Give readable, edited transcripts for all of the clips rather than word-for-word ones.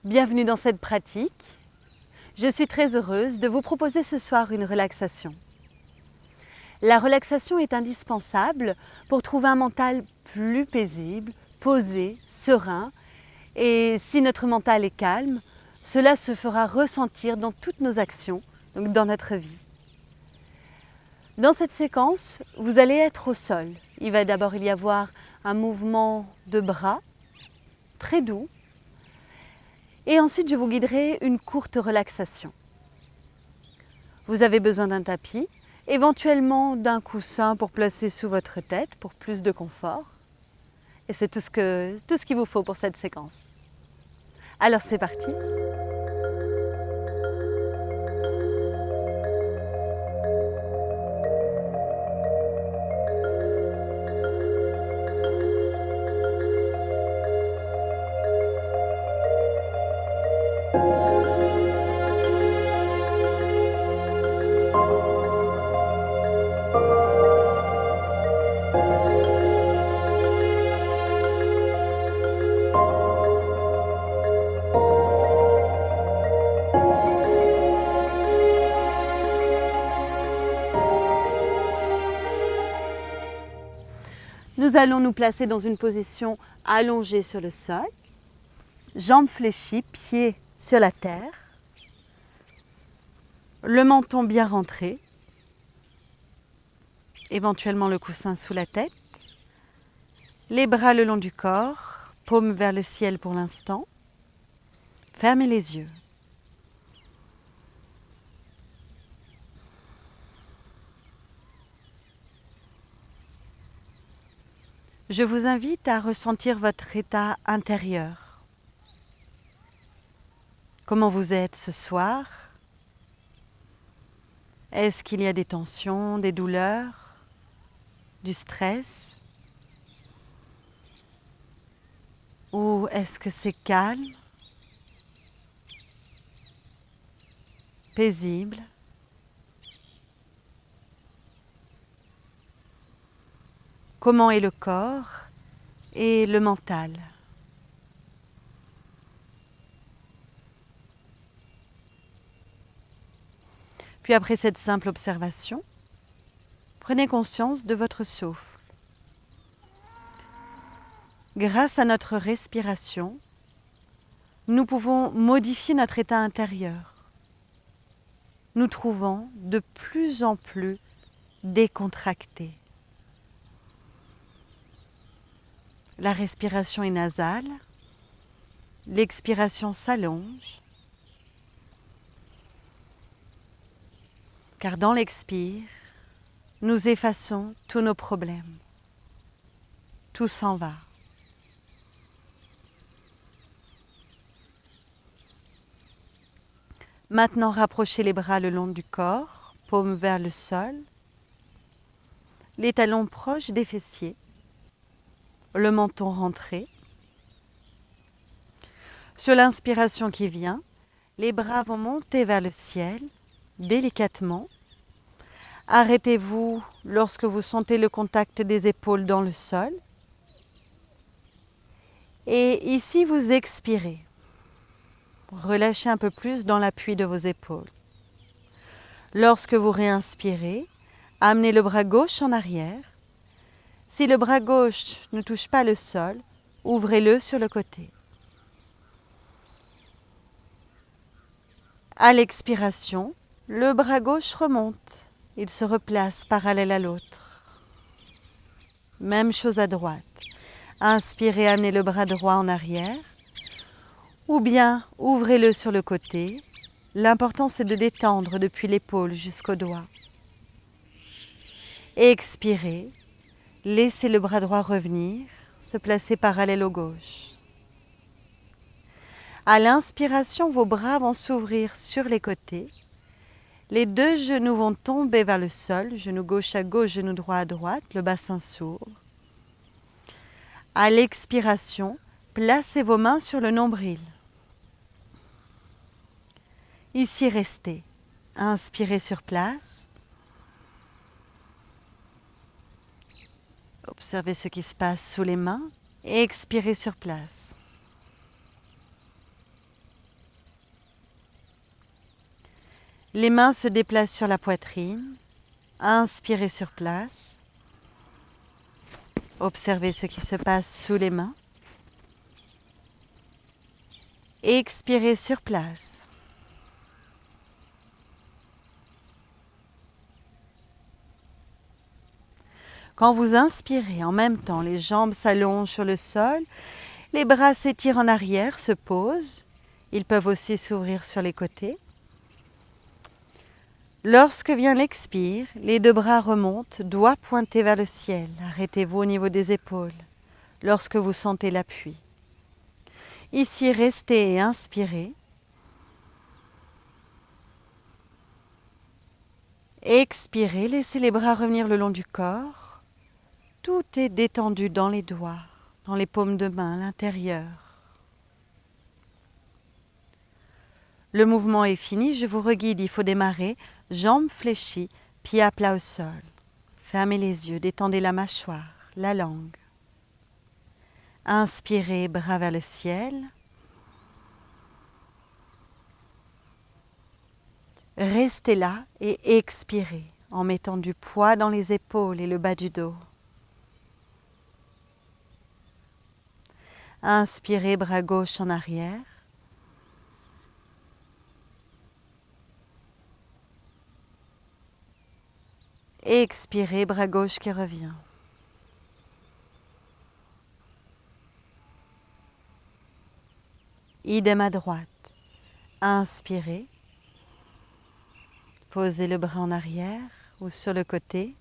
Bienvenue dans cette pratique. Je suis très heureuse de vous proposer ce soir une relaxation. La relaxation est indispensable pour trouver un mental plus paisible, posé, serein. Et si notre mental est calme, cela se fera ressentir dans toutes nos actions, donc dans notre vie. Dans cette séquence, vous allez être au sol. Il va d'abord y avoir un mouvement de bras, très doux. Et ensuite, je vous guiderai une courte relaxation. Vous avez besoin d'un tapis, éventuellement d'un coussin pour placer sous votre tête pour plus de confort. Et c'est tout ce qu'il vous faut pour cette séquence. Alors c'est parti. Nous allons nous placer dans une position allongée sur le sol, jambes fléchies, pieds sur la terre, le menton bien rentré, éventuellement le coussin sous la tête, les bras le long du corps, paumes vers le ciel pour l'instant. Fermez les yeux. Je vous invite à ressentir votre état intérieur. Comment vous êtes ce soir? Est-ce qu'il y a des tensions, des douleurs, du stress? Ou est-ce que c'est calme, paisible? Comment est le corps et le mental? Puis après cette simple observation, prenez conscience de votre souffle. Grâce à notre respiration, nous pouvons modifier notre état intérieur, nous trouvant de plus en plus décontractés. La respiration est nasale, l'expiration s'allonge, car dans l'expire, nous effaçons tous nos problèmes. Tout s'en va. Maintenant, rapprochez les bras le long du corps, paumes vers le sol, les talons proches des fessiers, le menton rentré. Sur l'inspiration qui vient, les bras vont monter vers le ciel, délicatement. Arrêtez-vous lorsque vous sentez le contact des épaules dans le sol. Et ici, vous expirez. Relâchez un peu plus dans l'appui de vos épaules. Lorsque vous réinspirez, amenez le bras gauche en arrière. Si le bras gauche ne touche pas le sol, ouvrez-le sur le côté. À l'expiration, le bras gauche remonte. Il se replace parallèle à l'autre. Même chose à droite. Inspirez, amenez le bras droit en arrière. Ou bien ouvrez-le sur le côté. L'important c'est de détendre depuis l'épaule jusqu'au doigt. Expirez. Laissez le bras droit revenir, se placer parallèle au gauche. À l'inspiration, vos bras vont s'ouvrir sur les côtés. Les deux genoux vont tomber vers le sol, genou gauche à gauche, genou droit à droite, le bassin s'ouvre. À l'expiration, placez vos mains sur le nombril. Ici, restez. Inspirez sur place. Observez ce qui se passe sous les mains et expirez sur place. Les mains se déplacent sur la poitrine. Inspirez sur place. Observez ce qui se passe sous les mains. Expirez sur place. Quand vous inspirez, en même temps, les jambes s'allongent sur le sol, les bras s'étirent en arrière, se posent. Ils peuvent aussi s'ouvrir sur les côtés. Lorsque vient l'expire, les deux bras remontent, doigts pointés vers le ciel. Arrêtez-vous au niveau des épaules lorsque vous sentez l'appui. Ici, restez et inspirez. Expirez, laissez les bras revenir le long du corps. Tout est détendu dans les doigts, dans les paumes de main, à l'intérieur. Le mouvement est fini, je vous reguide, il faut démarrer. Jambes fléchies, pieds à plat au sol. Fermez les yeux, détendez la mâchoire, la langue. Inspirez, bras vers le ciel. Restez là et expirez en mettant du poids dans les épaules et le bas du dos. Inspirez, bras gauche en arrière. Expirez, bras gauche qui revient. Idem à droite. Inspirez. Posez le bras en arrière ou sur le côté.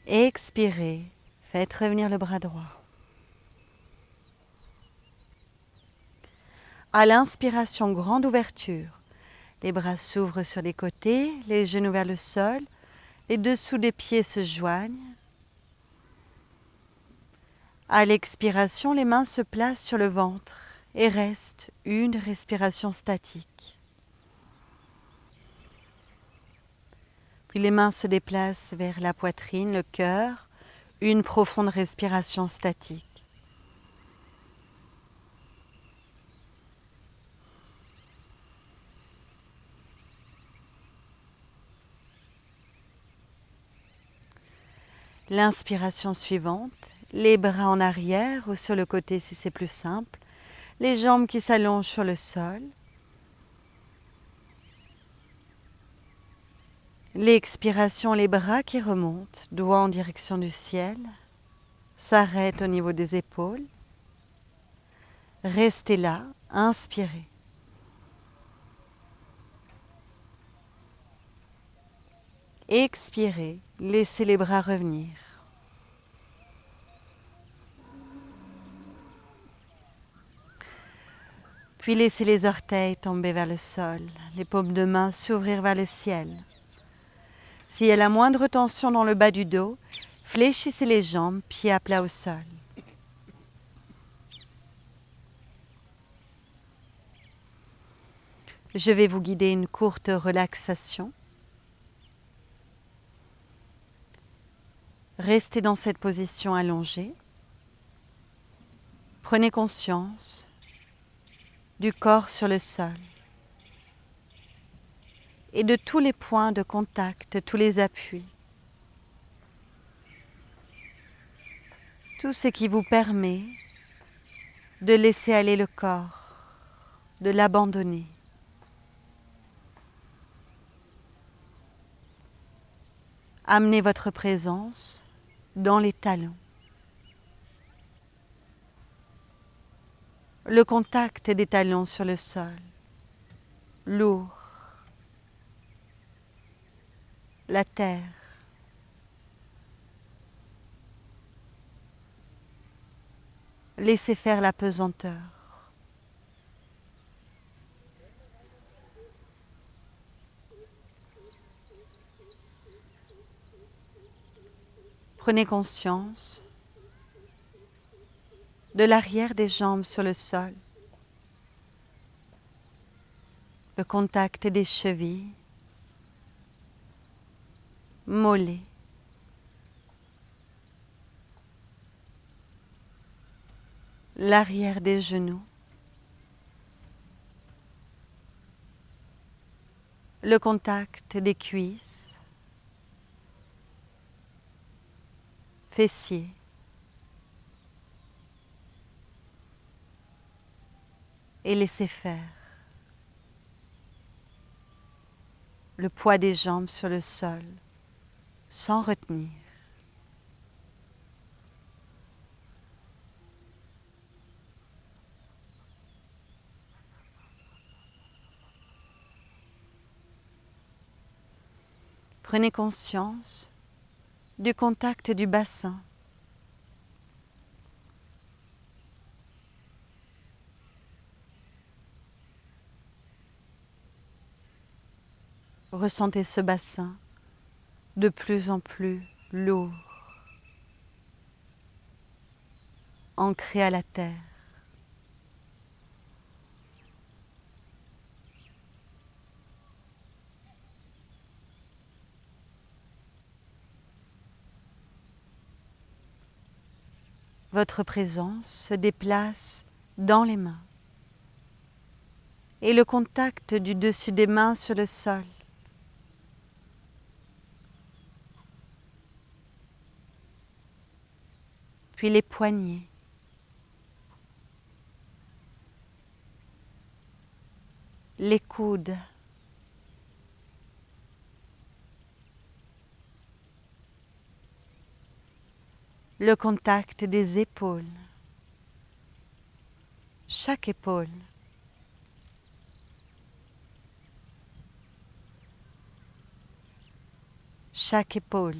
Expirez. Faites revenir le bras droit. À l'inspiration, grande ouverture. Les bras s'ouvrent sur les côtés, les genoux vers le sol. Les dessous des pieds se joignent. À l'expiration, les mains se placent sur le ventre et restent une respiration statique. Puis les mains se déplacent vers la poitrine, le cœur, une profonde respiration statique. L'inspiration suivante, les bras en arrière ou sur le côté si c'est plus simple, les jambes qui s'allongent sur le sol. L'expiration, les bras qui remontent, doigts en direction du ciel, s'arrêtent au niveau des épaules. Restez là, inspirez. Expirez, laissez les bras revenir. Puis laissez les orteils tomber vers le sol, les paumes de main s'ouvrir vers le ciel. S'il y a la moindre tension dans le bas du dos, fléchissez les jambes, pieds à plat au sol. Je vais vous guider une courte relaxation. Restez dans cette position allongée. Prenez conscience du corps sur le sol et de tous les points de contact, tous les appuis. Tout ce qui vous permet de laisser aller le corps, de l'abandonner. Amenez votre présence dans les talons. Le contact des talons sur le sol, lourd. La terre. Laissez faire la pesanteur. Prenez conscience de l'arrière des jambes sur le sol, le contact des chevilles, mollets, l'arrière des genoux, le contact des cuisses, fessiers, et laissez faire le poids des jambes sur le sol sans retenir. Prenez conscience du contact du bassin. Ressentez ce bassin de plus en plus lourd, ancré à la terre. Votre présence se déplace dans les mains et le contact du dessus des mains sur le sol. Puis les poignets, les coudes, le contact des épaules, chaque épaule, chaque épaule.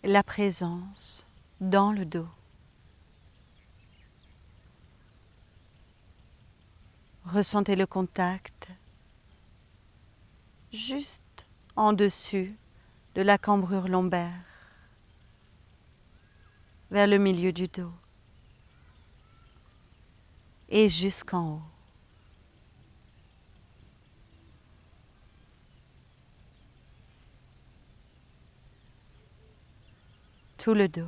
La présence dans le dos. Ressentez le contact juste en dessus de la cambrure lombaire, vers le milieu du dos et jusqu'en haut. Tout le dos.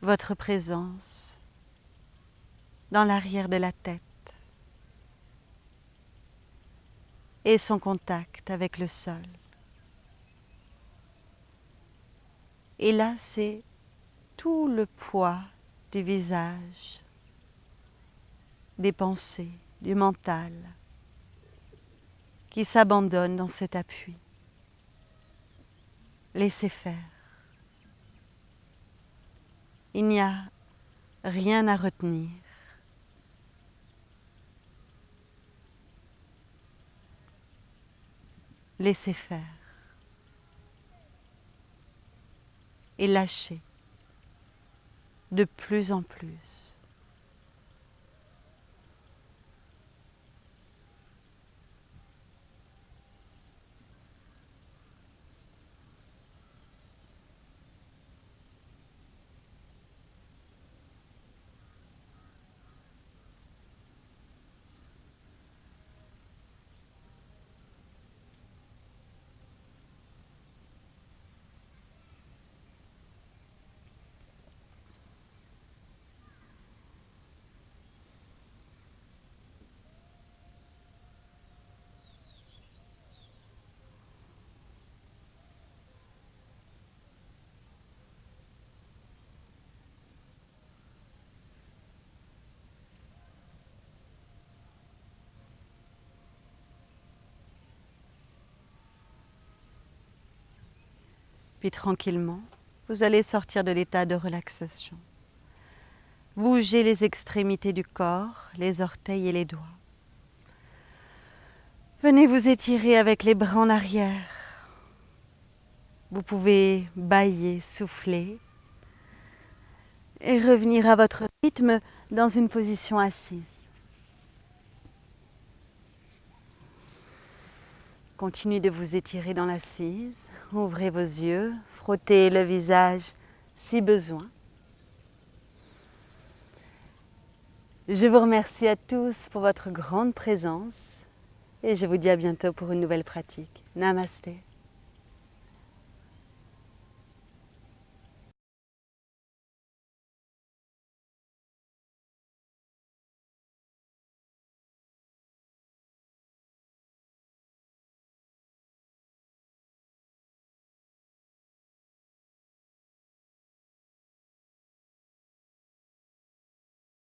Votre présence dans l'arrière de la tête et son contact avec le sol. Et là, c'est tout le poids du visage, des pensées, du mental qui s'abandonne dans cet appui. Laissez faire. Il n'y a rien à retenir. Laissez faire. Et lâchez de plus en plus. Puis tranquillement, vous allez sortir de l'état de relaxation. Bougez les extrémités du corps, les orteils et les doigts. Venez vous étirer avec les bras en arrière. Vous pouvez bâiller, souffler et revenir à votre rythme dans une position assise. Continuez de vous étirer dans l'assise. Ouvrez vos yeux, frottez le visage si besoin. Je vous remercie à tous pour votre grande présence et je vous dis à bientôt pour une nouvelle pratique. Namasté.